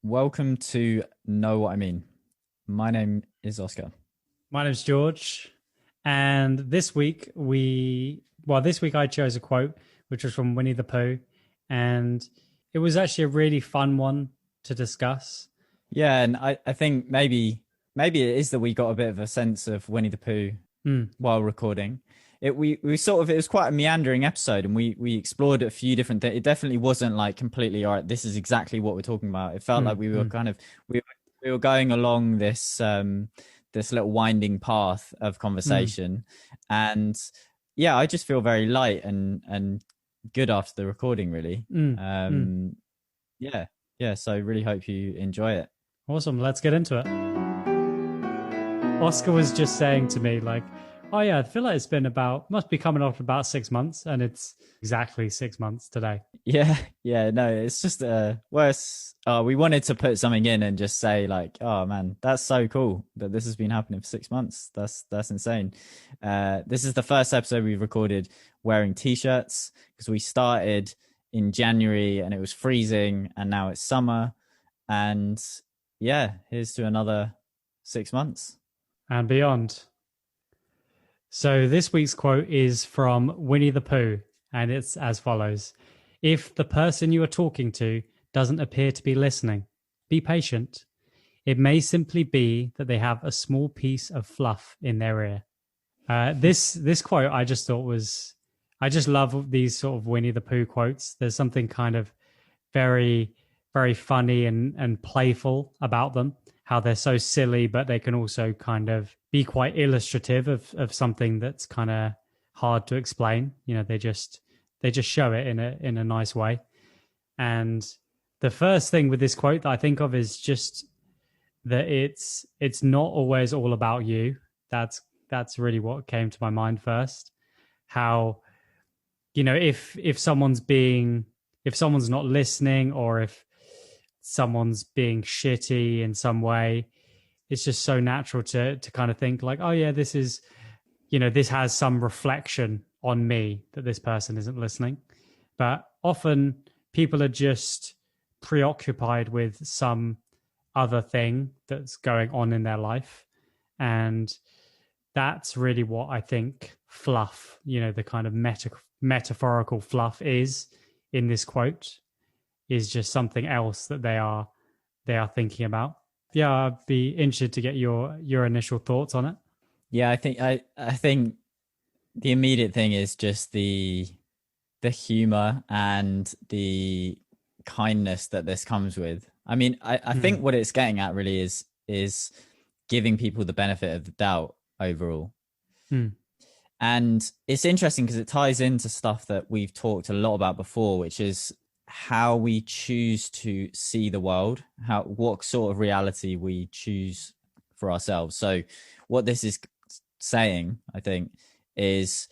Welcome to Know What I Mean. My name is Oscar. My name's George. And this week I chose a quote, which was from Winnie the Pooh. And it was actually a really fun one to discuss. Yeah, and I think maybe it is that we got a bit of a sense of Winnie the Pooh while recording. It was quite a meandering episode, and we explored a few different things. It definitely wasn't like completely all right. This is exactly what we're talking about. It felt like we were kind of we were going along this little winding path of conversation, and yeah, I just feel very light and good after the recording. Really, yeah. So I really hope you enjoy it. Awesome. Let's get into it. Oscar was just saying to me, like, oh yeah, I feel like it's been must be coming off about 6 months, and it's exactly 6 months today. Yeah, no, it's just worse. We wanted to put something in and just say like, oh man, that's so cool that this has been happening for 6 months. That's insane. This is the first episode we've recorded wearing t-shirts because we started in January and it was freezing, and now it's summer, and yeah, here's to another 6 months and beyond. So this week's quote is from Winnie the Pooh, and it's as follows. If the person you are talking to doesn't appear to be listening, be patient. It may simply be that they have a small piece of fluff in their ear. This quote I just love these sort of Winnie the Pooh quotes. There's something kind of very, very funny and playful about them. How they're so silly, but they can also kind of be quite illustrative of something that's kind of hard to explain. You know, they just show it in a nice way. And the first thing with this quote that I think of is just that it's not always all about you. That's really what came to my mind first. How, you know, if someone's not listening, or if someone's being shitty in some way, it's just so natural to kind of think like, oh yeah, this has some reflection on me that this person isn't listening. But often people are just preoccupied with some other thing that's going on in their life. And that's really what I think fluff, the kind of metaphorical fluff is in this quote, is just something else that they are thinking about. Yeah, I'd be interested to get your initial thoughts on it. Yeah, I think the immediate thing is just the humor and the kindness that this comes with. I mean, I think what it's getting at really is giving people the benefit of the doubt overall. And it's interesting because it ties into stuff that we've talked a lot about before, which is how we choose to see the world, what sort of reality we choose for ourselves. So what this is saying, I think, is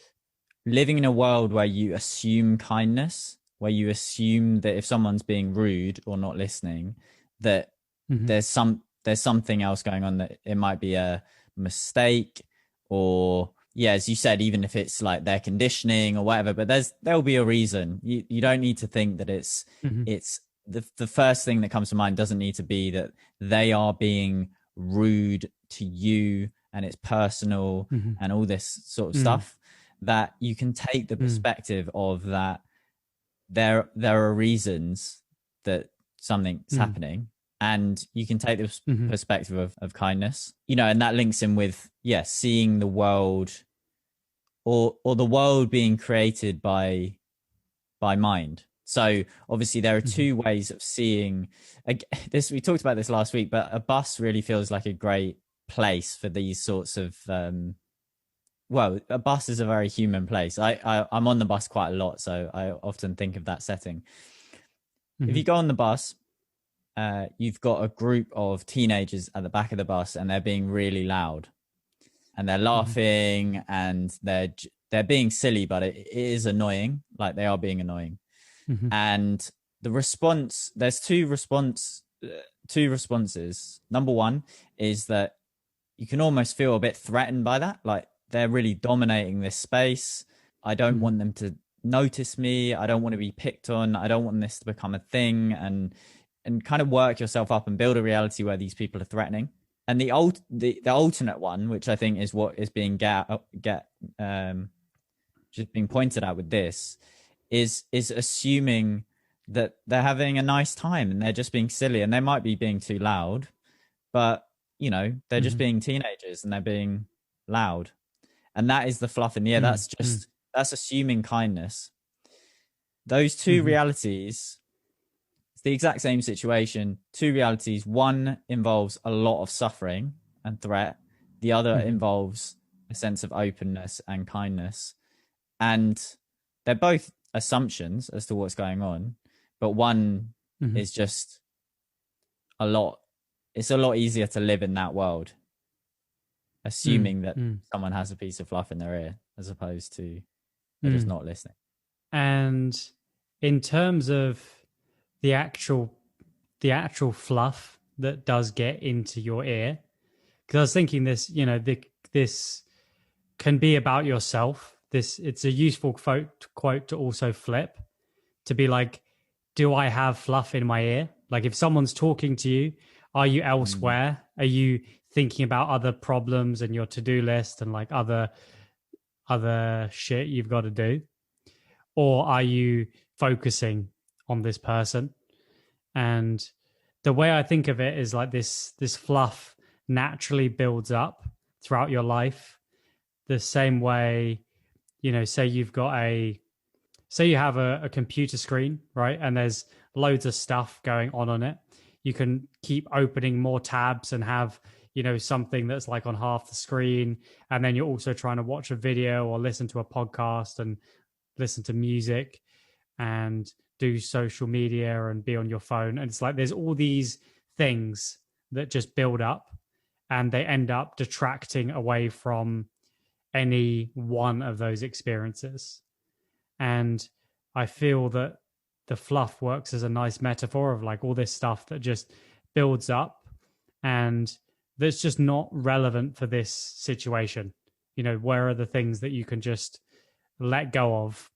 living in a world where you assume kindness, where you assume that if someone's being rude or not listening, that there's something else going on, that it might be a mistake, or yeah, as you said, even if it's like their conditioning or whatever, but there'll be a reason. You don't need to think that it's the first thing that comes to mind doesn't need to be that they are being rude to you and it's personal and all this sort of stuff. That you can take the perspective of that there are reasons that something's happening, and you can take this perspective of kindness, and that links in with, seeing the world or the world being created by mind. So obviously there are two ways of seeing this. We talked about this last week, but a bus really feels like a great place for these sorts of, a bus is a very human place. I'm on the bus quite a lot, so I often think of that setting. If you go on the bus, you've got a group of teenagers at the back of the bus, and they're being really loud, and they're laughing, and they're being silly, but it is annoying. Like, they are being annoying. And the response, there's two responses. Number one is that you can almost feel a bit threatened by that. Like, they're really dominating this space. I don't want them to notice me. I don't want to be picked on. I don't want this to become a thing. And and kind of work yourself up and build a reality where these people are threatening. And the alternate one, which I think is what is being just being pointed out with this, is assuming that they're having a nice time and they're just being silly, and they might be being too loud, but they're just being teenagers and they're being loud. And that is the fluff in the air. That's assuming kindness. Those two realities, it's the exact same situation. Two realities. One involves a lot of suffering and threat. The other involves a sense of openness and kindness. And they're both assumptions as to what's going on, but one is just it's a lot easier to live in that world, assuming that someone has a piece of fluff in their ear, as opposed to they're just not listening. And in terms of the actual fluff that does get into your ear, because I was thinking this, this can be about yourself. It's a useful quote to also flip, to be like, do I have fluff in my ear? Like, if someone's talking to you, are you elsewhere? Are you thinking about other problems and your to-do list and like other shit you've got to do? Or are you focusing on this person? And the way I think of it is like this fluff naturally builds up throughout your life, the same way, say you have a computer screen, right? And there's loads of stuff going on it. You can keep opening more tabs and have, something that's like on half the screen. And then you're also trying to watch a video or listen to a podcast and listen to music and do social media and be on your phone. And it's like, there's all these things that just build up and they end up detracting away from any one of those experiences. And I feel that the fluff works as a nice metaphor of like all this stuff that just builds up and that's just not relevant for this situation. Where are the things that you can just let go of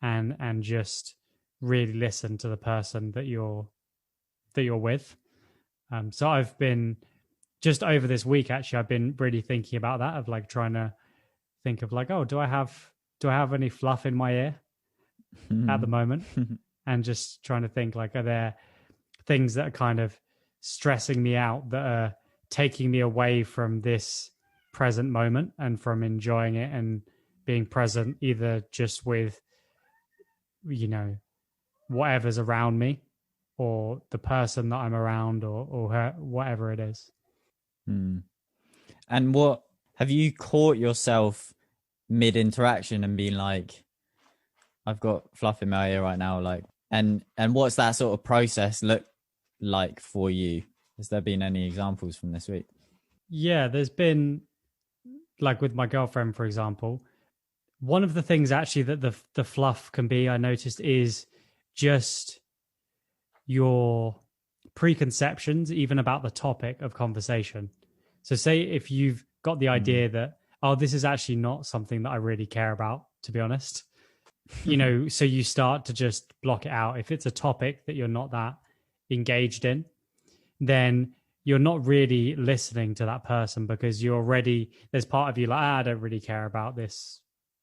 and just really listen to the person that you're with. So I've been just over this week, actually, I've been really thinking about that, of like trying to think of like, oh, do I have any fluff in my ear at the moment? And just trying to think like, are there things that are kind of stressing me out, that are taking me away from this present moment and from enjoying it and being present, either just with, whatever's around me or the person that I'm around or her, whatever it is. And what have you caught yourself mid interaction and been like, I've got fluff in my ear right now, like, and what's that sort of process look like for you? Has there been any examples from this week? Yeah, there's been, like with my girlfriend, for example, one of the things actually that the fluff can be, I noticed, is just your preconceptions, even about the topic of conversation. So say if you've got the idea that, oh, this is actually not something that I really care about, to be honest, so you start to just block it out. If it's a topic that you're not that engaged in, then you're not really listening to that person, because there's part of you like, I don't really care about this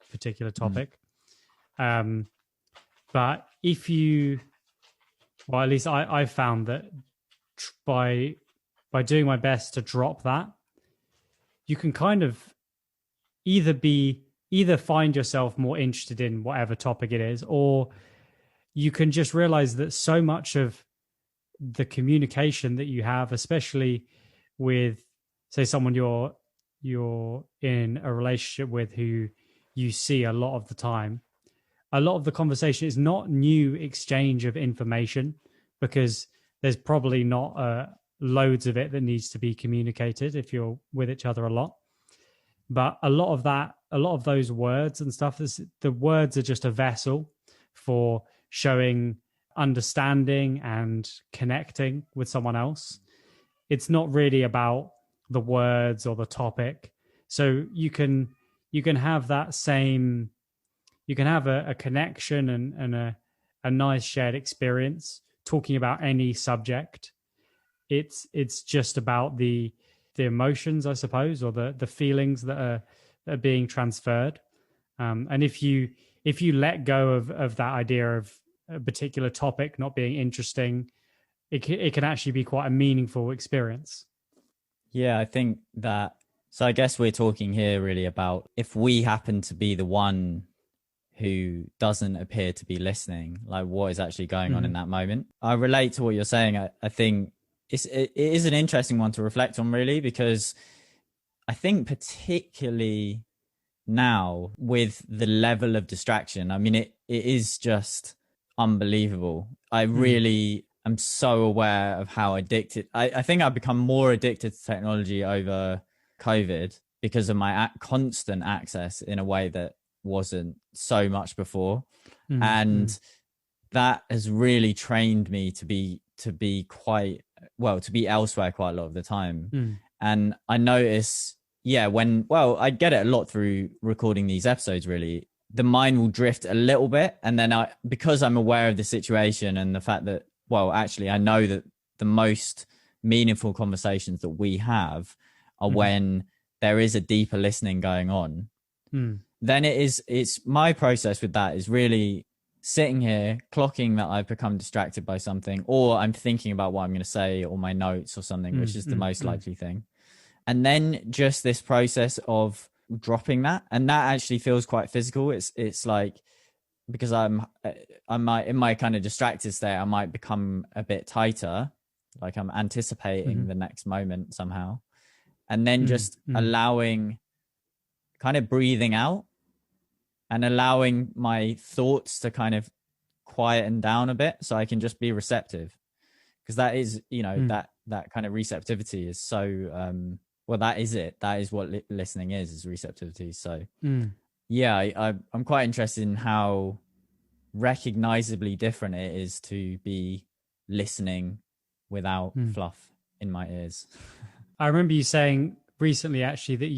particular topic. But if you, well, at least I found that by doing my best to drop that, you can kind of either find yourself more interested in whatever topic it is, or you can just realize that so much of the communication that you have, especially with, say, someone you're in a relationship with who you see a lot of the time, a lot of the conversation is not new exchange of information, because there's probably not loads of it that needs to be communicated if you're with each other a lot. But a lot of those words and stuff, the words are just a vessel for showing understanding and connecting with someone else. It's not really about the words or the topic. So you can have that same, you can have a connection and a nice shared experience talking about any subject, it's just about the emotions, I suppose, or the feelings that are being transferred. And if you let go of that idea of a particular topic not being interesting, it can actually be quite a meaningful experience. Yeah, I think that. So I guess we're talking here really about if we happen to be the one who doesn't appear to be listening, like what is actually going on in that moment. I relate to what you're saying. I think it is an interesting one to reflect on, really, because I think particularly now with the level of distraction, I mean, it is just unbelievable. I really am so aware of how addicted. I think I've become more addicted to technology over COVID because of my constant access in a way that wasn't so much before. And that has really trained me to be quite well, to be elsewhere quite a lot of the time. And I notice, I get it a lot through recording these episodes, really. The mind will drift a little bit, and then because I'm aware of the situation and the fact that, well, actually I know that the most meaningful conversations that we have are when there is a deeper listening going on. Then it's my process with that is really sitting here clocking that I've become distracted by something, or I'm thinking about what I'm going to say, or my notes or something, which is the most likely thing. And then just this process of dropping that, and that actually feels quite physical. It's like, because I might, in my kind of distracted state, I might become a bit tighter, like I'm anticipating the next moment somehow, and then just allowing, kind of breathing out and allowing my thoughts to kind of quieten down a bit so I can just be receptive. Because that is, that kind of receptivity is so, that is it. That is what listening is receptivity. So I'm quite interested in how recognizably different it is to be listening without fluff in my ears. I remember you saying recently, actually, that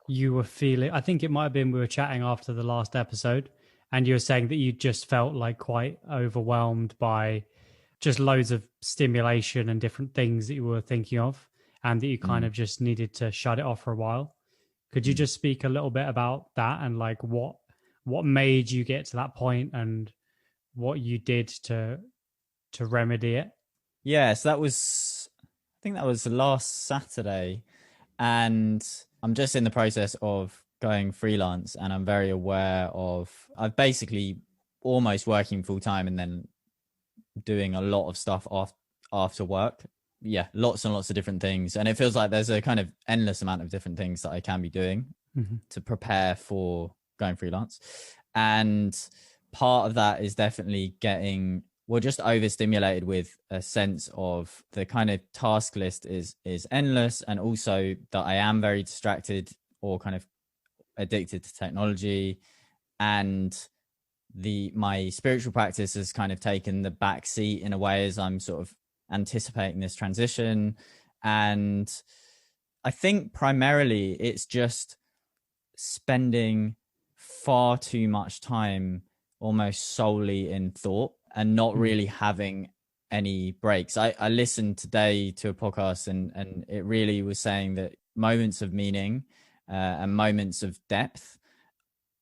you were feeling, I think it might have been, we were chatting after the last episode, and you were saying that you just felt like quite overwhelmed by just loads of stimulation and different things that you were thinking of, and that you kind of just needed to shut it off for a while. Could you just speak a little bit about that, and like what made you get to that point and what you did to remedy it? Yeah, so I think that was last Saturday, and I'm just in the process of going freelance, and I'm very aware of, I've basically almost working full time and then doing a lot of stuff after work. Yeah, lots and lots of different things. And it feels like there's a kind of endless amount of different things that I can be doing to prepare for going freelance. And part of that is definitely getting, just overstimulated with a sense of the kind of task list is endless, and also that I am very distracted or kind of addicted to technology, and my spiritual practice has kind of taken the back seat in a way as I'm sort of anticipating this transition. And I think primarily it's just spending far too much time almost solely in thought and not really having any breaks. I listened today to a podcast and it really was saying that moments of meaning and moments of depth,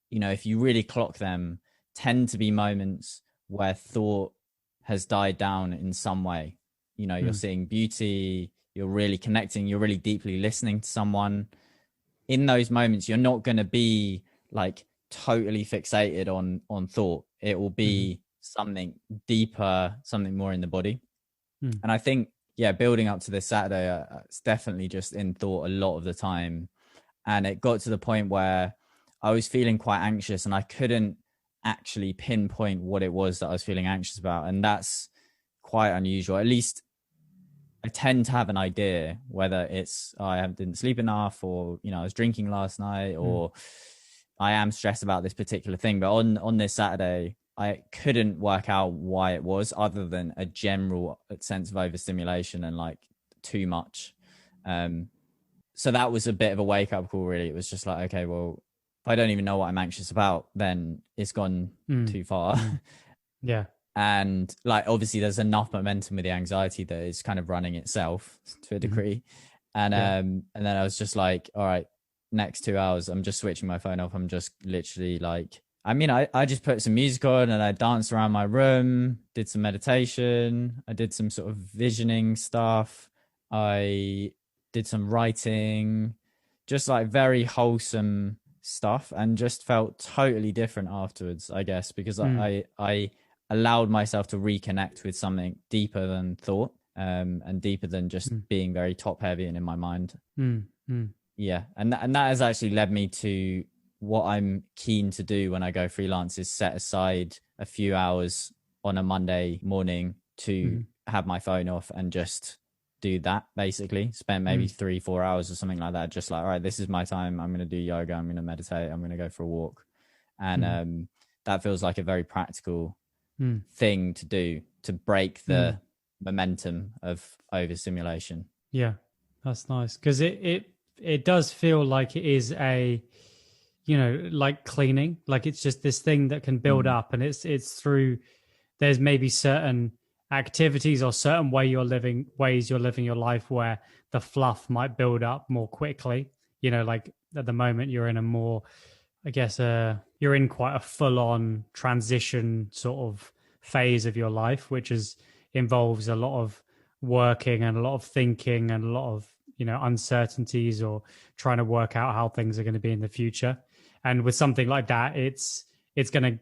if you really clock them, tend to be moments where thought has died down in some way. You're seeing beauty, you're really connecting, you're really deeply listening to someone. In those moments, you're not going to be like totally fixated on thought. It will be something deeper, something more in the body. And I think, building up to this Saturday, it's definitely just in thought a lot of the time. And it got to the point where I was feeling quite anxious and I couldn't actually pinpoint what it was that I was feeling anxious about. And that's quite unusual. At least I tend to have an idea, whether it's I didn't sleep enough, or I was drinking last night, or I am stressed about this particular thing. But on this Saturday, I couldn't work out why it was, other than a general sense of overstimulation and like too much. So that was a bit of a wake up call, really. It was just like, okay, well, if I don't even know what I'm anxious about, then it's gone too far. Yeah. And like, obviously there's enough momentum with the anxiety that it's kind of running itself to a degree. And and then I was just like, all right, next 2 hours I'm just switching my phone off. I'm just literally like, I mean, I just put some music on and I danced around my room, did some meditation, I did some sort of visioning stuff, I did some writing, just like very wholesome stuff, and just felt totally different afterwards, I guess, because I allowed myself to reconnect with something deeper than thought, and deeper than just being very top heavy and in my mind. Yeah, and that has actually led me to what I'm keen to do when I go freelance, is set aside a few hours on a Monday morning to have my phone off and just do that. Basically spend maybe 3-4 hours or something like that, just like, all right, this is my time, I'm going to do yoga, I'm going to meditate, I'm going to go for a walk. And that feels like a very practical thing to do to break the momentum of overstimulation. Yeah, that's nice, because it does feel like it is a, you know, like cleaning, like it's just this thing that can build up, and it's through, there's maybe certain activities or certain ways you're living your life where the fluff might build up more quickly. You know, like at the moment you're in a more, I guess, you're in quite a full-on transition sort of phase of your life, which involves a lot of working and a lot of thinking and a lot of, you know, uncertainties, or trying to work out how things are going to be in the future. And with something like that,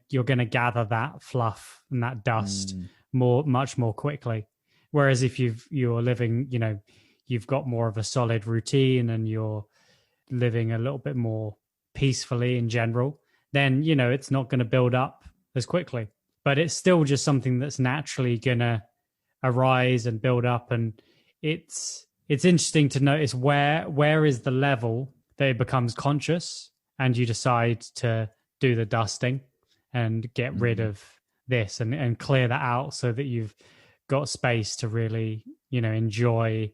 you're gonna gather that fluff and that dust much more quickly. Whereas if you're living, you know, you've got more of a solid routine and you're living a little bit more peacefully in general, then, you know, it's not going to build up as quickly. But it's still just something that's naturally gonna arise and build up. And it's interesting to notice where is the level that it becomes conscious and you decide to do the dusting and get rid of this and clear that out, so that you've got space to really, you know, enjoy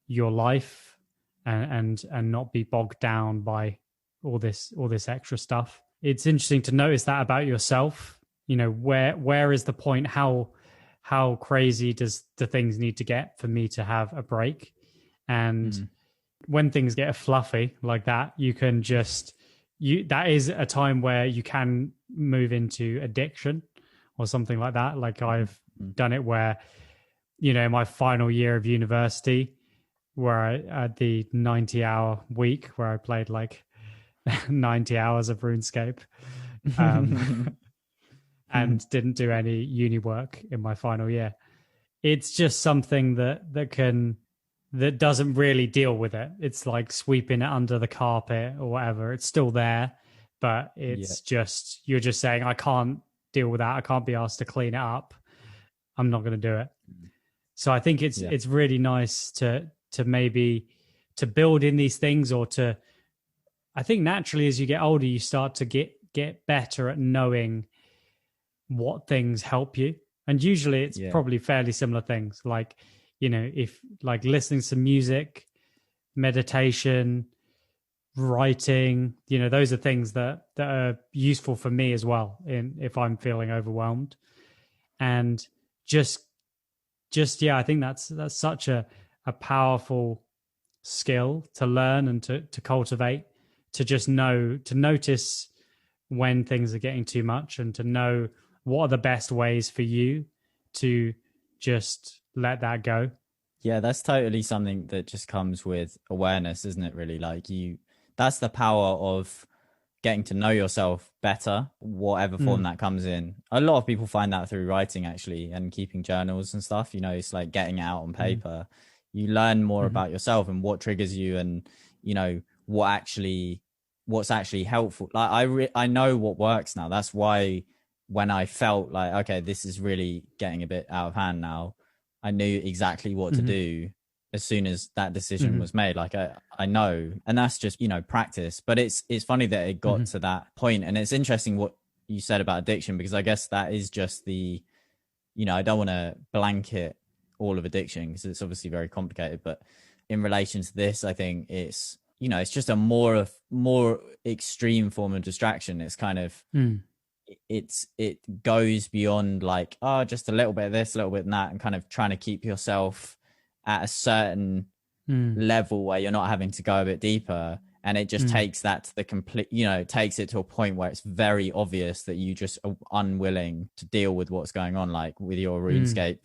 your life and not be bogged down by all this extra stuff. It's interesting to notice that about yourself. You know, where is the point? How crazy do things need to get for me to have a break? And when things get fluffy like that, you can just that is a time where you can move into addiction or something like that. Like I've done it where, you know, my final year of university, where I had the 90-hour week where I played like 90 hours of RuneScape, and didn't do any uni work in my final year. It's just something that doesn't really deal with it. It's like sweeping it under the carpet or whatever. It's still there, but it's just, you're just saying, I can't deal with that. I can't be asked to clean it up. I'm not going to do it. So I think it's really nice to maybe to build in these things, or to, I think naturally as you get older, you start to get better at knowing what things help you. And usually it's probably fairly similar things, like, you know, if like listening to music, meditation, writing, you know, those are things that are useful for me as well if I'm feeling overwhelmed. And just I think that's such a powerful skill to learn and to cultivate, to just notice when things are getting too much, and to know what are the best ways for you to just let that go. Yeah, that's totally something that just comes with awareness, isn't it? Really, like that's the power of getting to know yourself better, whatever form that comes in. A lot of people find that through writing, actually, and keeping journals and stuff. You know, it's like getting it out on paper. You learn more about yourself and what triggers you, and, you know, what's actually helpful. Like I know what works now. That's why when I felt like, okay, this is really getting a bit out of hand now, I knew exactly what to do as soon as that decision was made. Like I know, and that's just, you know, practice. But it's funny that it got to that point. And it's interesting what you said about addiction, because I guess that is just the, you know, I don't want to blanket all of addiction because it's obviously very complicated. But in relation to this, I think it's, you know, it's just a more extreme form of distraction. It's kind of, it goes beyond like, oh, just a little bit of this, a little bit of that, and kind of trying to keep yourself at a certain level where you're not having to go a bit deeper. And it just takes that to the complete, takes it to a point where it's very obvious that you just are unwilling to deal with what's going on, like with your RuneScape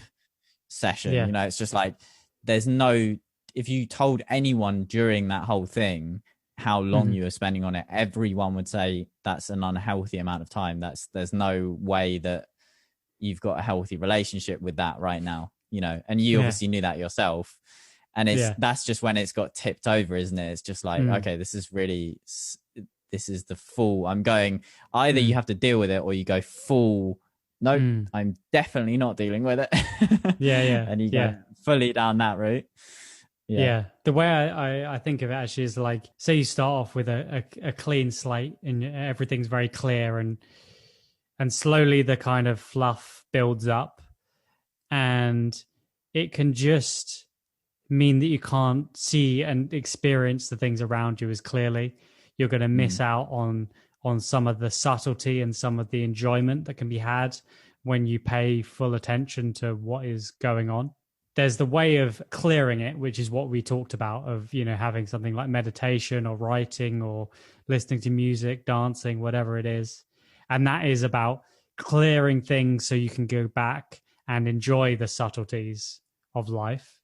session. It's just like, there's no, if you told anyone during that whole thing how long you were spending on it, everyone would say that's an unhealthy amount of time. There's no way that you've got a healthy relationship with that right now, and you obviously knew that yourself. And that's just when it's got tipped over, isn't it? It's just like, okay, this is the full, I'm going, either you have to deal with it or you go full, no, I'm definitely not dealing with it. And you go fully down that route. The way I think of it actually is like, say you start off with a clean slate and everything's very clear, and slowly the kind of fluff builds up, and it can just mean that you can't see and experience the things around you as clearly. You're going to miss out on some of the subtlety and some of the enjoyment that can be had when you pay full attention to what is going on. There's the way of clearing it, which is what we talked about, of, having something like meditation or writing or listening to music, dancing, whatever it is. And that is about clearing things so you can go back and enjoy the subtleties of life.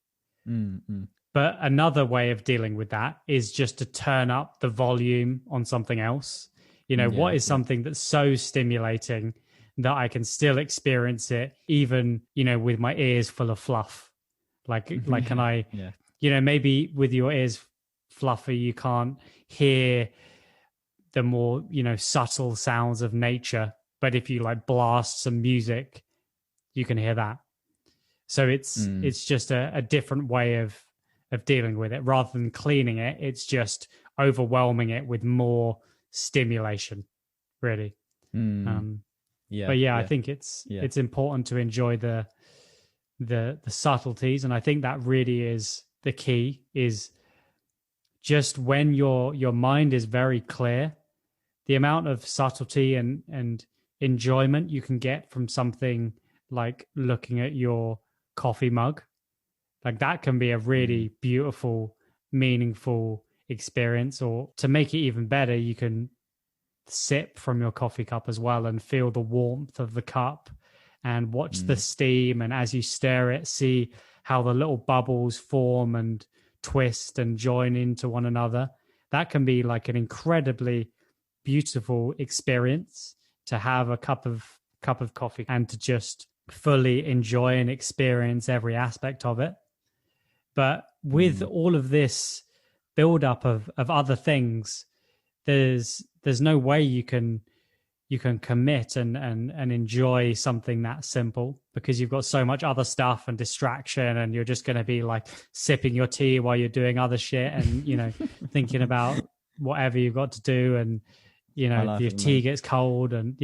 But another way of dealing with that is just to turn up the volume on something else. What is something that's so stimulating that I can still experience it, even, with my ears full of fluff? Like can I, maybe with your ears fluffy, you can't hear the more, subtle sounds of nature. But if you like blast some music, you can hear that. So it's just a different way of dealing with it. Rather than cleaning it, it's just overwhelming it with more stimulation, really. I think it's important to enjoy the subtleties, and I think that really is the key. Is just when your mind is very clear, the amount of subtlety and enjoyment you can get from something like looking at your coffee mug, like that can be a really beautiful, meaningful experience. Or to make it even better, you can sip from your coffee cup as well and feel the warmth of the cup and watch the steam, and as you stir it, see how the little bubbles form and twist and join into one another. That can be like an incredibly beautiful experience, to have a cup of coffee and to just fully enjoy and experience every aspect of it. But with all of this build up of other things, there's no way you can commit and enjoy something that simple, because you've got so much other stuff and distraction, and you're just going to be like sipping your tea while you're doing other shit and thinking about whatever you've got to do, and your tea gets cold, and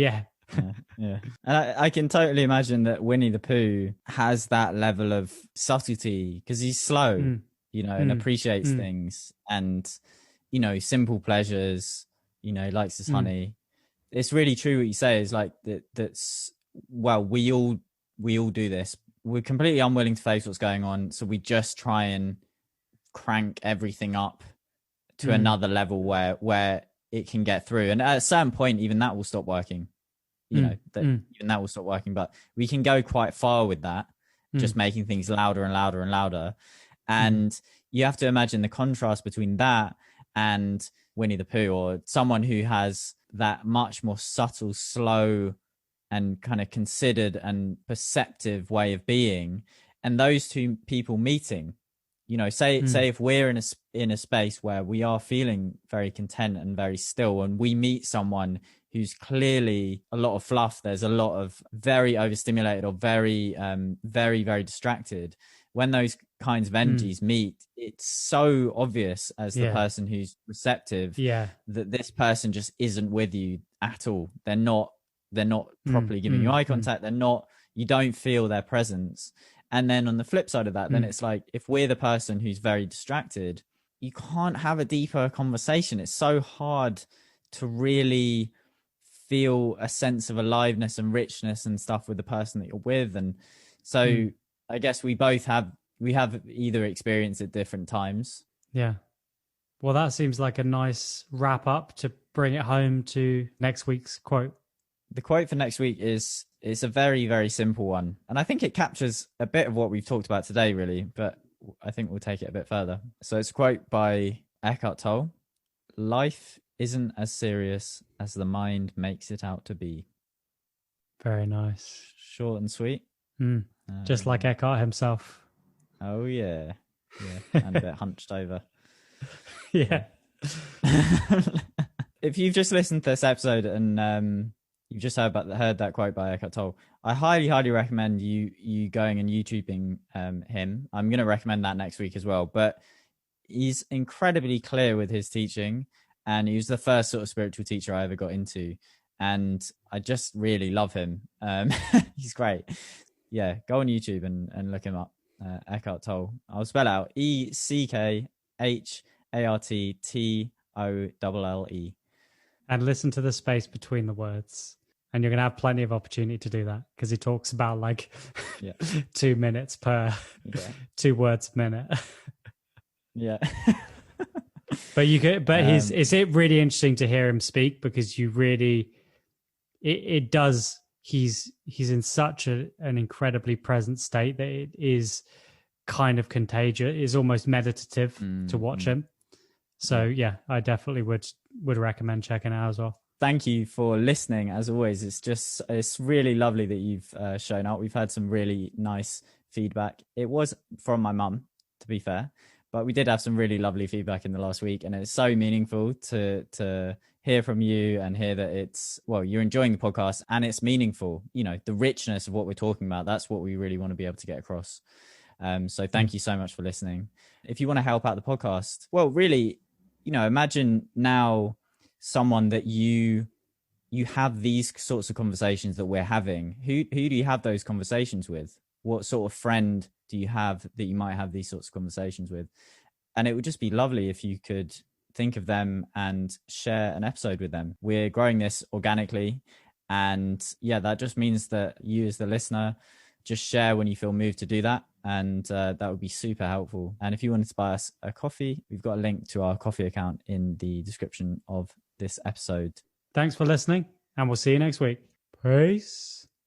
and I can totally imagine that Winnie the Pooh has that level of subtlety because he's slow, and appreciates things, and simple pleasures, likes his honey. It's really true what you say, is like that's well, we all do this. We're completely unwilling to face what's going on, so we just try and crank everything up to another level where it can get through, and at a certain point even that will stop working. Even that will stop working, but we can go quite far with that, just making things louder and louder and louder. And you have to imagine the contrast between that and Winnie the Pooh, or someone who has that much more subtle, slow, and kind of considered and perceptive way of being, and those two people meeting. Say if we're in a space where we are feeling very content and very still, and we meet someone who's clearly a lot of fluff, there's a lot of very overstimulated or very very, very distracted. When those kinds of energies meet, it's so obvious as the person who's receptive that this person just isn't with you at all. They're not properly giving you eye contact. You don't feel their presence. And then on the flip side of that, then it's like, if we're the person who's very distracted, you can't have a deeper conversation. It's so hard to really feel a sense of aliveness and richness and stuff with the person that you're with. And so I guess we have either experienced at different times. Yeah. Well, that seems like a nice wrap up to bring it home to next week's quote. The quote for next week is a very, very simple one. And I think it captures a bit of what we've talked about today, really, but I think we'll take it a bit further. So it's a quote by 𝗚𝗲𝗿𝗏. Life isn't as serious as the mind makes it out to be. Very nice. Short and sweet. Just like Eckhart himself. Oh, yeah. Yeah, and a bit hunched over. Yeah. If you've just listened to this episode and you've just heard that quote by 𝗚𝗏𝗿𝗏, I highly recommend you going and YouTubing him. I'm going to recommend that next week as well. But he's incredibly clear with his teaching, and he was the first sort of spiritual teacher I ever got into, and I just really love him. He's great. Yeah, go on YouTube and look him up. 𝗚𝗏𝗿𝗏. I'll spell it out: 𝗚𝗏𝗏𝗏𝗏𝗏𝗏𝗏𝗏𝗏𝗏𝗏𝗏𝗏. And listen to the space between the words. And you're going to have plenty of opportunity to do that because he talks about like 2 minutes per 2 words a minute. Yeah. But you could, but is it really interesting to hear him speak, because you really, it does, he's in such an incredibly present state that it is kind of contagious. It's almost meditative to watch him. So yeah, I definitely would recommend checking it out as well. Thank you for listening. As always, it's really lovely that you've shown up. We've had some really nice feedback. It was from my mum, to be fair, but we did have some really lovely feedback in the last week, and it's so meaningful to hear from you and hear that you're enjoying the podcast and it's meaningful. You know, the richness of what we're talking about, that's what we really want to be able to get across. So thank you so much for listening. If you want to help out the podcast, well, really, you know, imagine now someone that you have these sorts of conversations that we're having. Who do you have those conversations with? What sort of friend do you have that you might have these sorts of conversations with? And it would just be lovely if you could think of them and share an episode with them. We're growing this organically, and yeah, that just means that you as the listener just share when you feel moved to do that, and that would be super helpful. And if you wanted to buy us a coffee, we've got a link to our coffee account in the description of this episode. Thanks for listening, and we'll see you next week. Peace.